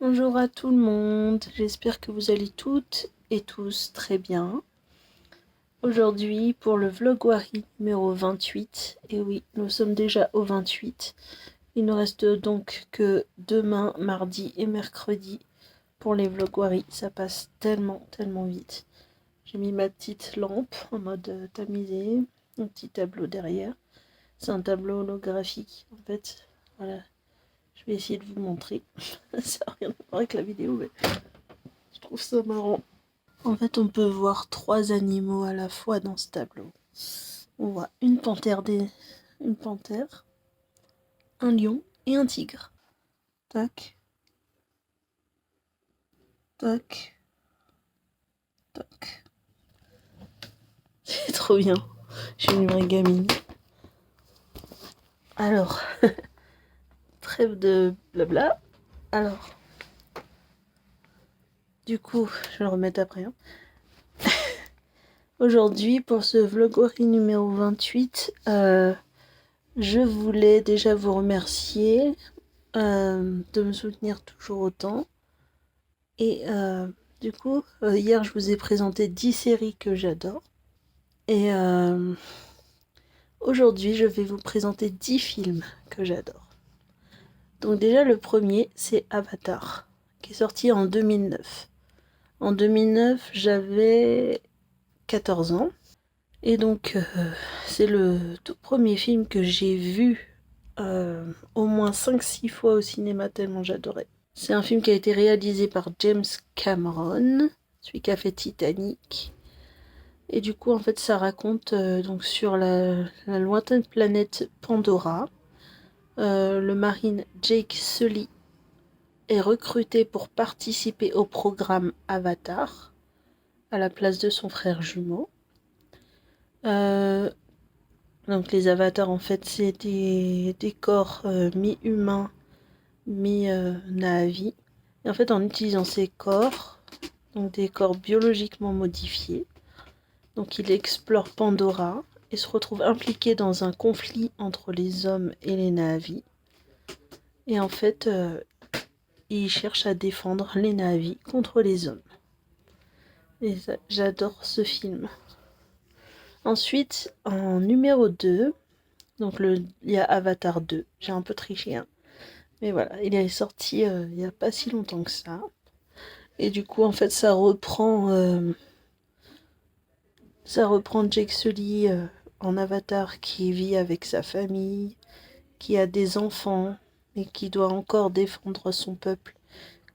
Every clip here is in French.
Bonjour à tout le monde, j'espère que vous allez toutes et tous très bien. Aujourd'hui pour le vlogwari numéro 28, et oui, nous sommes déjà au 28. Il ne reste donc que demain, mardi et mercredi pour les vlogwari. Ça passe tellement vite. J'ai mis ma petite lampe en mode tamisé, un petit tableau derrière. C'est un tableau holographique en fait. Voilà, je vais essayer de vous montrer. Ça n'a rien à voir avec la vidéo, mais je trouve ça marrant. En fait, on peut voir trois animaux à la fois dans ce tableau. On voit une panthère, un lion et un tigre. Tac, tac, tac. C'est trop bien. Je suis une vraie gamine. Alors, trêve de blabla. Alors, du coup, je vais le remettre après. Aujourd'hui, pour ce vlogori numéro 28, je voulais déjà vous remercier de me soutenir toujours autant. Et du coup, hier, je vous ai présenté 10 séries que j'adore. Et aujourd'hui, je vais vous présenter 10 films que j'adore. Donc déjà, le premier, c'est Avatar, qui est sorti en 2009. En 2009, j'avais 14 ans. Et donc, c'est le tout premier film que j'ai vu au moins 5-6 fois au cinéma, tellement j'adorais. C'est un film qui a été réalisé par James Cameron, celui qui a fait Titanic. Et du coup, en fait, ça raconte donc sur la lointaine planète Pandora. Le marine Jake Sully est recruté pour participer au programme Avatar à la place de son frère jumeau. Donc les avatars, en fait, c'est des corps mi-humains, mi-Na'vi. Et en fait, en utilisant ces corps, donc des corps biologiquement modifiés, donc il explore Pandora et se retrouve impliqué dans un conflit entre les hommes et les Na'vi. Et en fait, il cherche à défendre les Na'vi contre les hommes. Et j'adore ce film. Ensuite, en numéro 2, donc il y a Avatar 2. J'ai un peu triché, hein. Mais voilà, il est sorti il n'y a pas si longtemps que ça. Et du coup, en fait, ça reprend Jake Sully en Avatar qui vit avec sa famille, qui a des enfants, mais qui doit encore défendre son peuple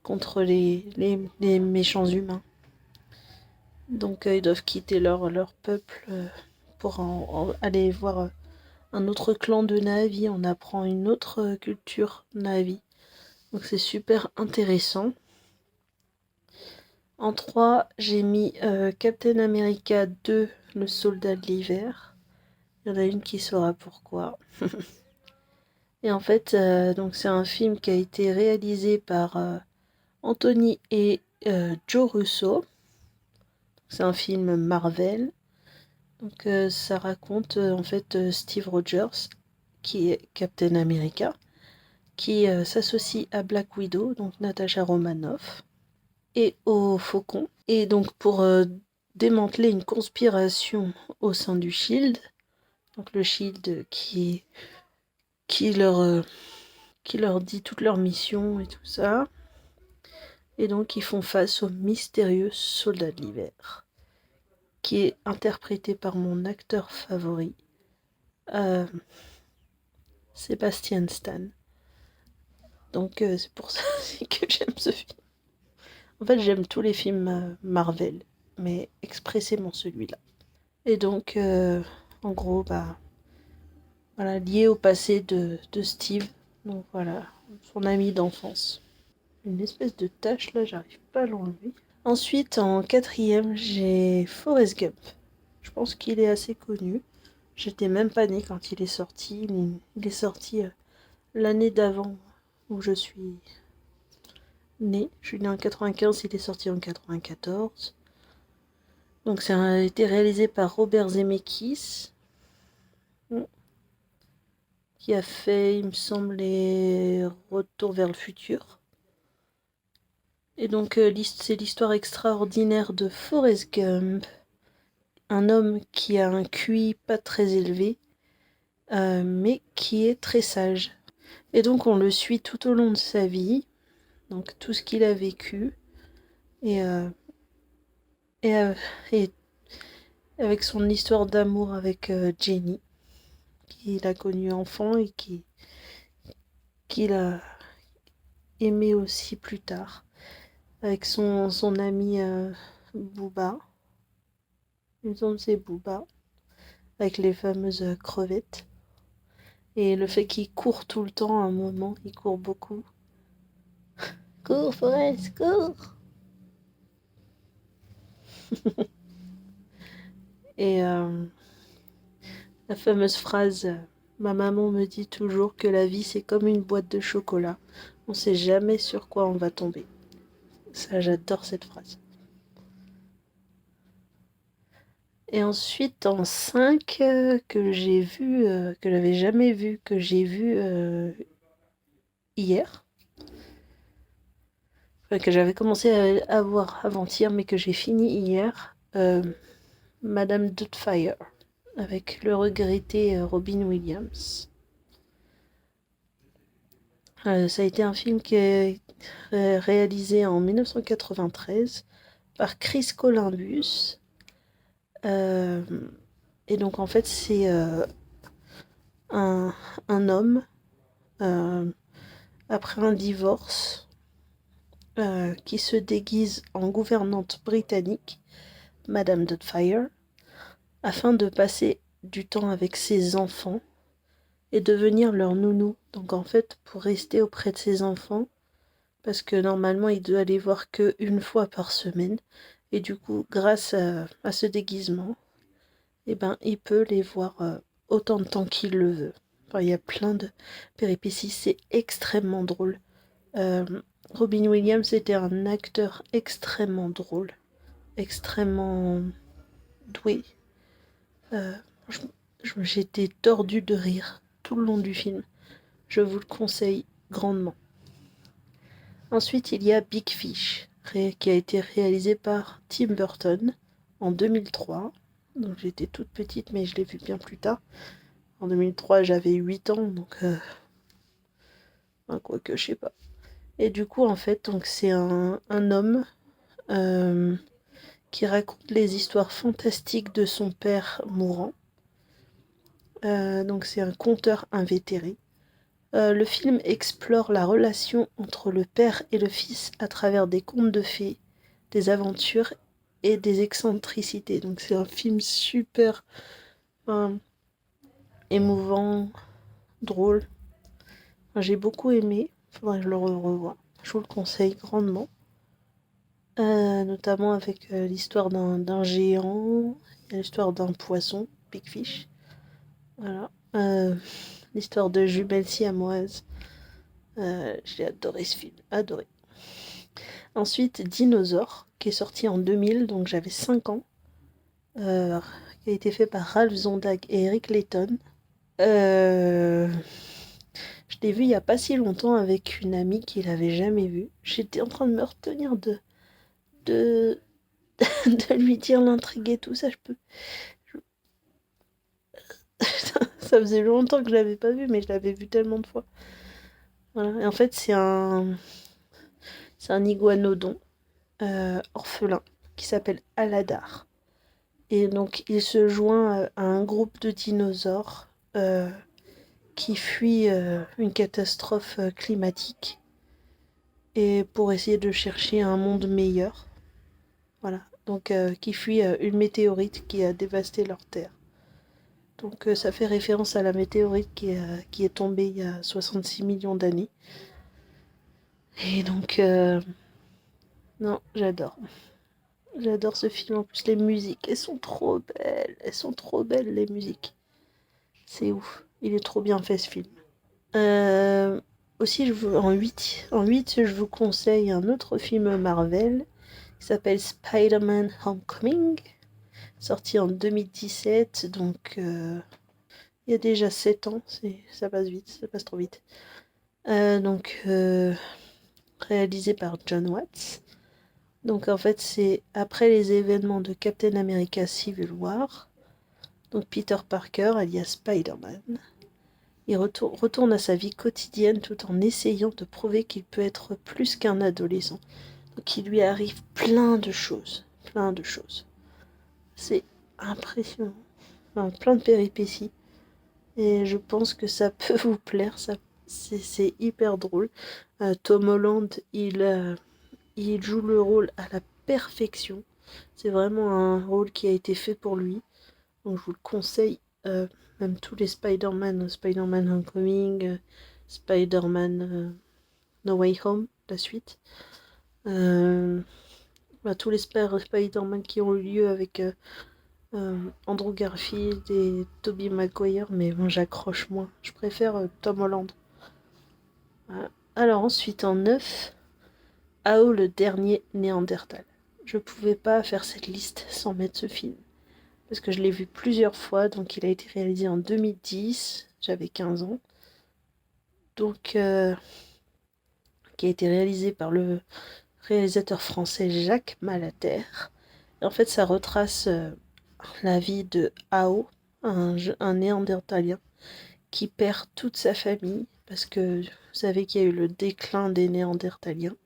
contre les méchants humains. Donc ils doivent quitter leur peuple pour aller voir un autre clan de Na'vi. On apprend une autre culture Na'vi. Donc c'est super intéressant. En 3, j'ai mis Captain America 2, le soldat de l'hiver. Il y en a une qui saura pourquoi. Et en fait, donc c'est un film qui a été réalisé par Anthony et Joe Russo. C'est un film Marvel. Donc ça raconte en fait Steve Rogers, qui est Captain America, qui s'associe à Black Widow, donc Natasha Romanoff, et au Faucon. Et donc pour démanteler une conspiration au sein du Shield, donc le Shield qui leur, euh, qui leur dit toute leur mission et tout ça. Et donc ils font face au mystérieux soldat de l'hiver, qui est interprété par mon acteur favori, euh, Sébastien Stan. Donc c'est pour ça que j'aime ce film. En fait, j'aime tous les films Marvel, mais expressément celui-là. Et donc, en gros, bah, voilà, lié au passé de Steve. Donc voilà, son ami d'enfance. Une espèce de tache là, j'arrive pas à l'enlever. Ensuite, en quatrième, j'ai Forrest Gump. Je pense qu'il est assez connu. J'étais même pas née quand il est sorti. Il est sorti l'année d'avant où je suis née. Je suis née en 95, il est sorti en 94. Donc ça a été réalisé par Robert Zemeckis, qui a fait, il me semble, les Retour vers le futur. Et donc c'est l'histoire extraordinaire de Forrest Gump, un homme qui a un QI pas très élevé, mais qui est très sage. Et donc on le suit tout au long de sa vie, donc tout ce qu'il a vécu, et, euh, et, euh, et avec son histoire d'amour avec Jenny, qu'il a connue enfant et qu'il a aimé aussi plus tard, avec son ami Booba, il me semble que c'est Booba, avec les fameuses crevettes. Et le fait qu'il court tout le temps, à un moment, il court beaucoup. Cours, Forest, cours! Et la fameuse phrase ma maman me dit toujours que la vie c'est comme une boîte de chocolat. On sait jamais sur quoi on va tomber. Ça, j'adore cette phrase. Et ensuite, en 5 que j'ai vu, que j'avais jamais vu, que j'ai vu hier, enfin, que j'avais commencé à voir avant-hier, mais que j'ai fini hier, Madame Doubtfire, avec le regretté Robin Williams. Ça a été un film qui est réalisé en 1993 par Chris Columbus. Euh, et donc en fait c'est un, un homme euh, après un divorce qui se déguise en gouvernante britannique, Madame Doubtfire, afin de passer du temps avec ses enfants et devenir leur nounou. Donc en fait, pour rester auprès de ses enfants, parce que normalement il doit les voir qu'une fois par semaine, et du coup, grâce à ce déguisement, eh ben, il peut les voir autant de temps qu'il le veut. Enfin, il y a plein de péripéties, c'est extrêmement drôle. Euh, Robin Williams était un acteur extrêmement drôle, extrêmement doué. Euh, J'étais tordue de rire tout le long du film. Je vous le conseille grandement. Ensuite, il y a Big Fish, qui a été réalisé par Tim Burton en 2003. Donc j'étais toute petite, mais je l'ai vu bien plus tard. En 2003, j'avais 8 ans, donc quoique, je sais pas. Et du coup, en fait, donc c'est un homme euh, qui raconte les histoires fantastiques de son père mourant. Donc c'est un conteur invétéré. Le film explore la relation entre le père et le fils à travers des contes de fées, des aventures et des excentricités. Donc c'est un film super enfin, émouvant, drôle. Enfin, j'ai beaucoup aimé. Faudrait que je le revoie. Je vous le conseille grandement. Notamment avec l'histoire d'un géant, l'histoire d'un poisson, Big Fish. Voilà. L'histoire de jumelles siamoises. J'ai adoré ce film, adoré. Ensuite, Dinosaure, qui est sorti en 2000, donc j'avais 5 ans, qui a été fait par Ralph Zondag et Eric Layton. Euh, je l'ai vu il n'y a pas si longtemps avec une amie qui l'avait jamais vu. J'étais en train de me retenir de, de lui dire l'intrigue et tout ça. Ça faisait longtemps que je l'avais pas vu, mais je l'avais vu tellement de fois. Voilà. Et en fait, c'est un iguanodon orphelin qui s'appelle Aladar. Et donc, il se joint à un groupe de dinosaures qui fuient une catastrophe climatique et pour essayer de chercher un monde meilleur. Voilà. Donc, qui fuient une météorite qui a dévasté leur terre. Donc, ça fait référence à la météorite qui est tombée il y a 66 millions d'années. Et donc, non, j'adore. J'adore ce film. En plus, les musiques, elles sont trop belles. Elles sont trop belles, les musiques. C'est ouf. Il est trop bien fait, ce film. Euh, Aussi, en huit, je vous conseille un autre film Marvel qui s'appelle Spider-Man Homecoming, sorti en 2017. Donc, il y a déjà 7 ans. Ça passe vite, ça passe trop vite. Donc, réalisé par John Watts. Donc en fait, c'est après les événements de Captain America Civil War. Donc Peter Parker, alias Spider-Man, il retourne à sa vie quotidienne tout en essayant de prouver qu'il peut être plus qu'un adolescent. Donc il lui arrive plein de choses, plein de choses. C'est impressionnant, enfin, plein de péripéties. Et je pense que ça peut vous plaire, c'est hyper drôle. Tom Holland, il joue le rôle à la perfection. C'est vraiment un rôle qui a été fait pour lui. Donc je vous le conseille. Même tous les Spider-Man, Spider-Man Homecoming, Spider-Man No Way Home, la suite. Tous les Spider-Man qui ont eu lieu avec Andrew Garfield et Tobey Maguire, mais bon, j'accroche moins. Je préfère Tom Holland. Voilà. Alors ensuite, en 9, Ao le dernier Néandertal. Je pouvais pas faire cette liste sans mettre ce film. Parce que je l'ai vu plusieurs fois, donc il a été réalisé en 2010, j'avais 15 ans. Donc, qui a été réalisé par le réalisateur français Jacques Malater. Et en fait, ça retrace la vie de Ao, un néandertalien, qui perd toute sa famille, parce que vous savez qu'il y a eu le déclin des néandertaliens.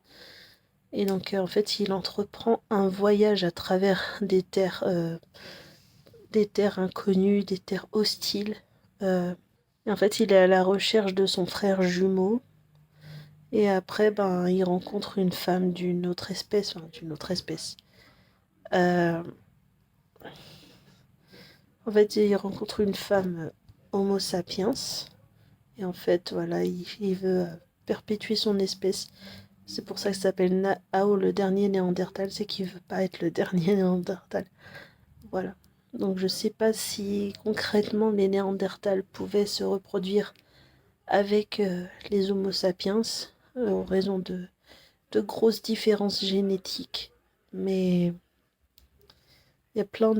Et donc, en fait, il entreprend un voyage à travers des terres inconnues, des terres hostiles. Et en fait, il est à la recherche de son frère jumeau. Et après, il rencontre une femme d'une autre espèce, enfin, d'une autre espèce. Euh, En fait, il rencontre une femme Homo sapiens. Et en fait, voilà, il veut perpétuer son espèce. C'est pour ça que ça s'appelle Ao, le dernier Néandertal. C'est qu'il veut pas être le dernier Néandertal. Voilà. Donc je sais pas si concrètement les Néandertals pouvaient se reproduire avec les Homo sapiens en raison de grosses différences génétiques. Mais il y a plein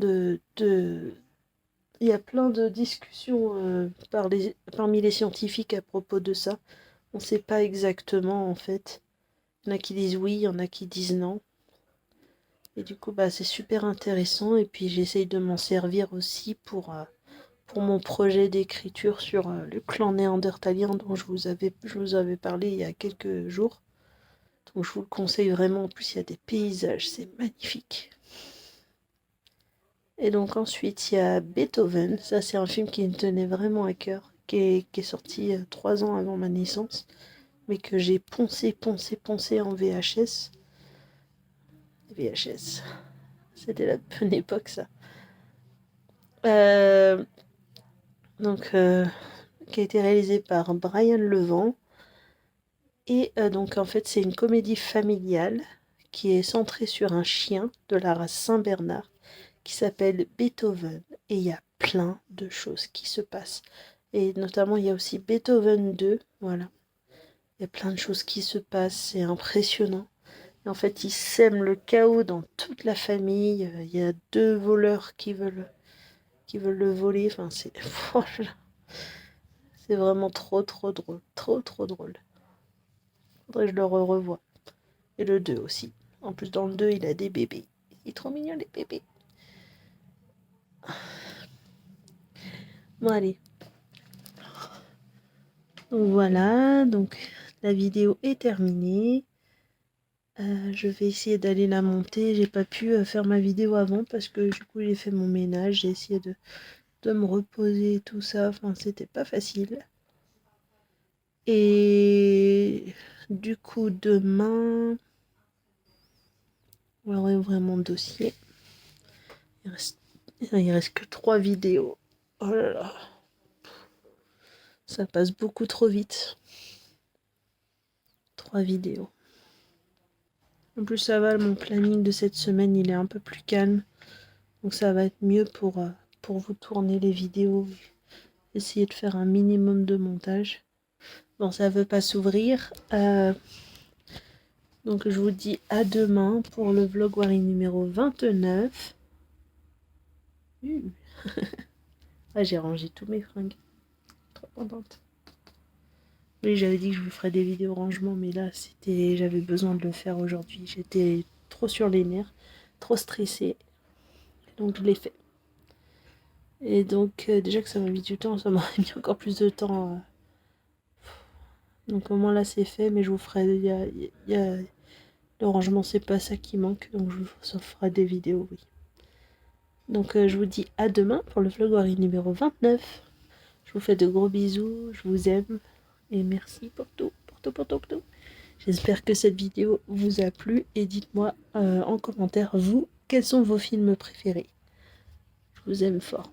il y a plein de discussions parmi les scientifiques à propos de ça. On ne sait pas exactement en fait. Il y en a qui disent oui, il y en a qui disent non. Et du coup, c'est super intéressant. Et puis j'essaye de m'en servir aussi pour mon projet d'écriture sur le clan néandertalien dont je vous avais parlé il y a quelques jours. Donc je vous le conseille vraiment. En plus, il y a des paysages, c'est magnifique. Et donc ensuite, il y a Beethoven. Ça, c'est un film qui me tenait vraiment à cœur, qui est sorti 3 ans avant ma naissance, mais que j'ai poncé en VHS. VHS, c'était la bonne époque, ça. Euh, donc, qui a été réalisé par Brian Levent. Et donc, en fait, c'est une comédie familiale qui est centrée sur un chien de la race Saint-Bernard qui s'appelle Beethoven. Et il y a plein de choses qui se passent. Et notamment, il y a aussi Beethoven 2. Voilà. Il y a plein de choses qui se passent. C'est impressionnant. Et en fait, il sème le chaos dans toute la famille. Il y a 2 voleurs qui veulent le voler. Enfin, c'est voilà. C'est vraiment trop drôle. Trop drôle. Faudrait que je le revoie. Et le 2 aussi. En plus, dans le 2, il a des bébés. Il est trop mignon, les bébés. Bon, allez. Donc voilà, donc la vidéo est terminée. Je vais essayer d'aller la monter. J'ai pas pu faire ma vidéo avant parce que du coup j'ai fait mon ménage. J'ai essayé de me reposer et tout ça. Enfin, c'était pas facile. Et du coup, demain, on va ouvrir mon dossier. Il reste que 3 vidéos. Oh là là. Ça passe beaucoup trop vite. 3 vidéos. En plus, ça va, mon planning de cette semaine, il est un peu plus calme. Donc ça va être mieux pour vous tourner les vidéos. Essayer de faire un minimum de montage. Bon, ça veut pas s'ouvrir. Donc je vous dis à demain pour le vlog Wari numéro 29. Ah, j'ai rangé tous mes fringues. Trop contente. Oui, j'avais dit que je vous ferais des vidéos rangement, mais là, j'avais besoin de le faire aujourd'hui. J'étais trop sur les nerfs, trop stressée. Donc je l'ai fait. Et donc déjà que ça m'a mis du temps, ça m'aurait mis encore plus de temps. Donc au moins là c'est fait, mais je vous ferai... Le rangement c'est pas ça qui manque, donc je vous en ferai des vidéos, oui. Donc je vous dis à demain pour le vlog numéro 29. Je vous fais de gros bisous, je vous aime. Et merci pour tout, pour tout, pour tout, pour tout. J'espère que cette vidéo vous a plu et dites-moi en commentaire, vous, quels sont vos films préférés. Je vous aime fort.